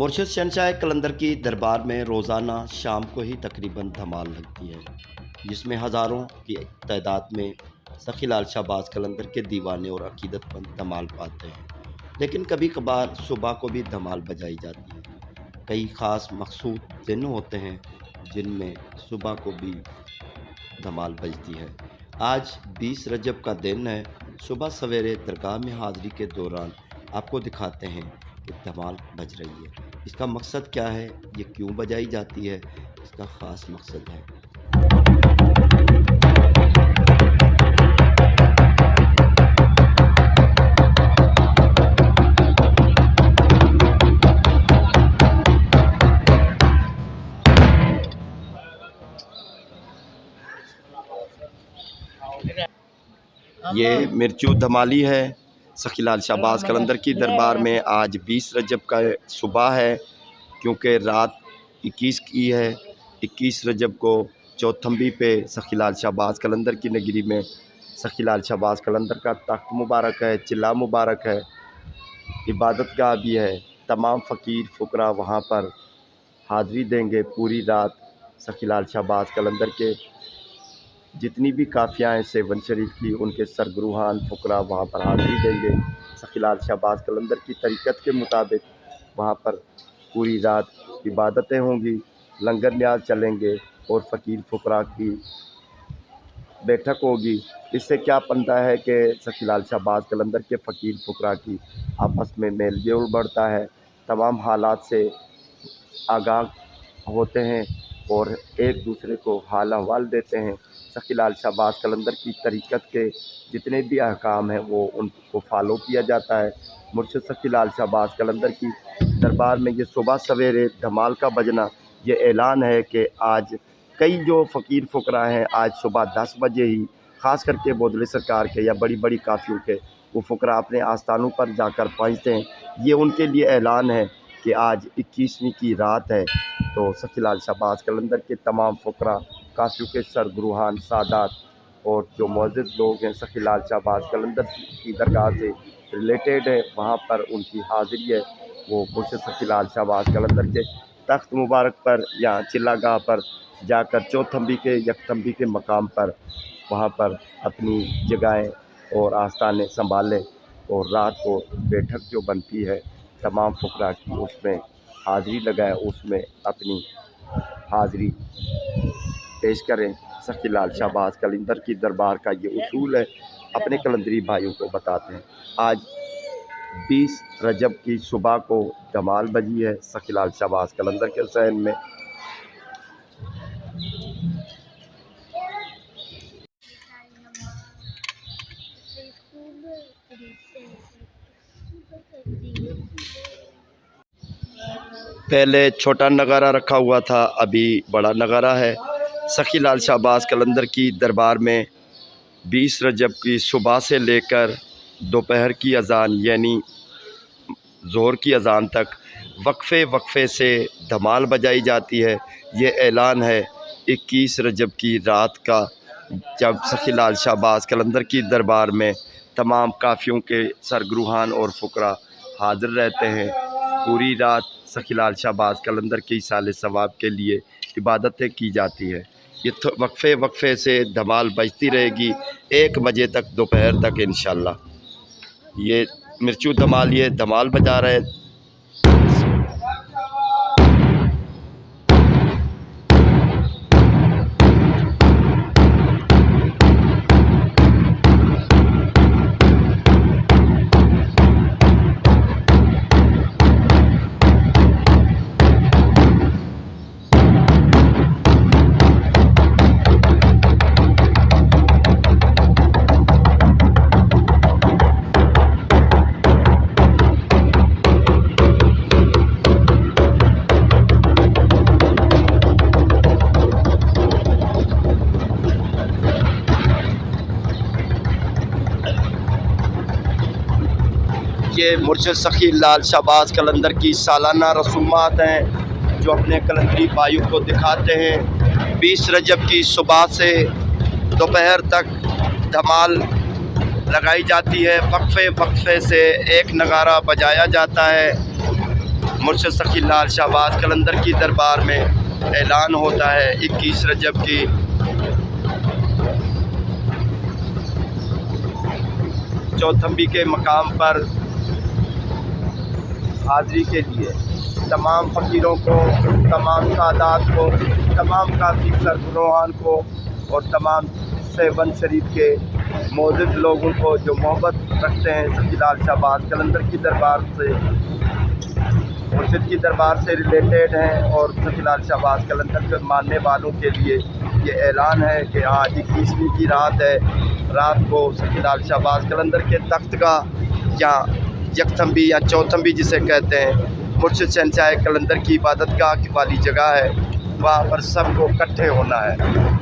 मुर्शिद शहनशाह कलंदर की दरबार में रोज़ाना शाम को ही तकरीबन धमाल लगती है, जिसमें हज़ारों की तादाद में सखी लाल शाहबाज कलंदर के दीवाने और अकीदतमंद धमाल पाते हैं। लेकिन कभी कभार सुबह को भी धमाल बजाई जाती है। कई ख़ास मखसूस दिन होते हैं जिनमें सुबह को भी धमाल बजती है। आज 20 रजब का दिन है। सुबह सवेरे दरगाह में हाज़िरी के दौरान आपको दिखाते हैं कि धमाल बज रही है। इसका मकसद क्या है, ये क्यों बजाई जाती है, इसका ख़ास मकसद है। ये मिर्चू धमाली है सखी लाल शाहबाज कलंदर की दरबार में। आज 20 रजब का सुबह है, क्योंकि रात 21 की है। 21 रजब को चौथम्बी पे सखी लाल शाहबाज कलंदर की नगरी में सखी लाल शाहबाज कलंदर का तख्त मुबारक है, चिल्ला मुबारक है, इबादत गाह भी है। तमाम फ़कीर फ़ुकरा वहाँ पर हाज़िरी देंगे पूरी रात। सखी लाल शाहबाज कलंदर के जितनी भी काफ़ियाँ हैं सेवन शरीफ की, उनके सरगरूहान फ़ुकरा वहाँ पर हाज़िरी देंगे। सखी लाल शाहबाज कलंदर की तरीक़त के मुताबिक वहाँ पर पूरी रात इबादतें होंगी, लंगर न्याज चलेंगे और फ़कीर फ़ुकरा की बैठक होगी। इससे क्या बनता है कि सखी लाल शाहबाज कलंदर के फ़कीर फ़ुकरा की आपस में मेल जोल बढ़ता है, तमाम हालात से आगाह होते हैं और एक दूसरे को हाल अहवाल देते हैं। सखी लाल शाहबाज कलंदर की तरीक़त के जितने भी अहकाम हैं वो उनको फॉलो किया जाता है। मुर्शिद सखी लाल शाहबाज कलंदर की दरबार में ये सुबह सवेरे धमाल का बजना ये ऐलान है कि आज कई जो फ़कीर फ़ुकरा हैं आज सुबह 10 बजे ही ख़ास करके बोदले सरकार के या बड़ी बड़ी काफ़ियों के वो फ़ुकरा अपने आस्थानों पर जाकर पहुँचते हैं। ये उनके लिए ऐलान है कि आज 21वीं की रात है। तो सखी लाल शाहबाज कलंदर के तमाम फ़ुकरा, काफ़ियों के सरगरूहान, सादात और जो मुअज़्ज़िज़ लोग हैं सखी लाल शाहबाज कलंदर की दरगाह से रिलेटेड है, वहाँ पर उनकी हाज़िरी है। वो मुर्शिद सखी लाल शाहबाज कलंदर के तख्त मुबारक पर या चिल्लागाह पर जाकर चौथम्बी के यकथम्बी के मकाम पर वहाँ पर अपनी जगहें और आस्थानें संभालें और रात को बैठक जो बनती है तमाम फ़ुकरा की उसमें हाज़िरी लगाएं, उसमें अपनी हाज़िरी पेश करें। सखी लाल शाहबाज कलंदर की दरबार का ये उसूल है, अपने कलंदरी भाइयों को बताते हैं। आज 20 रजब की सुबह को धमाल बजी है सखी लाल शाहबाज कलंदर के हुसैन में। पहले छोटा नगारा रखा हुआ था, अभी बड़ा नगारा है। सखी लाल शाहबाज कलंदर की दरबार में 20 रजब की सुबह से लेकर दोपहर की अज़ान यानी ज़ोहर की अज़ान तक वक्फ़े से धमाल बजाई जाती है। ये ऐलान है 21 रजब की रात का, जब सखी लाल शाहबाज कलंदर की दरबार में तमाम काफ़ियों के सरगरूहान और फ़ुकरा हाज़िर रहते हैं। पूरी रात सखी लाल शाहबाज कलंदर के इसाले सवाब के लिए इबादतें की जाती है। ये वक्फ़े से धमाल बजती रहेगी 1 बजे तक, दोपहर तक इंशाअल्लाह। ये मिर्चू धमाल ये धमाल बजा रहे हैं। ये मुर्शिद सखी लाल शाहबाज कलंदर की सालाना रसूमात हैं जो अपने कलंदरी भाइयों को दिखाते हैं। 20 रजब की सुबह से दोपहर तक धमाल लगाई जाती है। वक्फे से एक नगारा बजाया जाता है। मुर्शिद सखी लाल शाहबाज कलंदर की दरबार में ऐलान होता है 21 रजब की चौथम्बी के मकाम पर हाज़िरी के लिए तमाम फ़कीरों को, तमाम सादात को, तमाम कासी सरबराहान को और तमाम सेवन शरीफ के मौजूद लोगों को जो मोहब्बत रखते हैं सखी लाल शाहबाज कलंदर की दरबार से, मुर्शिद की दरबार से रिलेटेड हैं और सखी लाल शाहबाज कलंदर के मानने वालों के लिए ये ऐलान है कि आज 21वीं की रात है। रात को सखी लाल शाहबाज कलंदर के तख्त का या यकथम्बी या चौथम्बी जिसे कहते हैं, मुर्शिद शहंशाह कलंदर की इबादतगाह वाली जगह है, वहाँ पर सबको इकट्ठे होना है।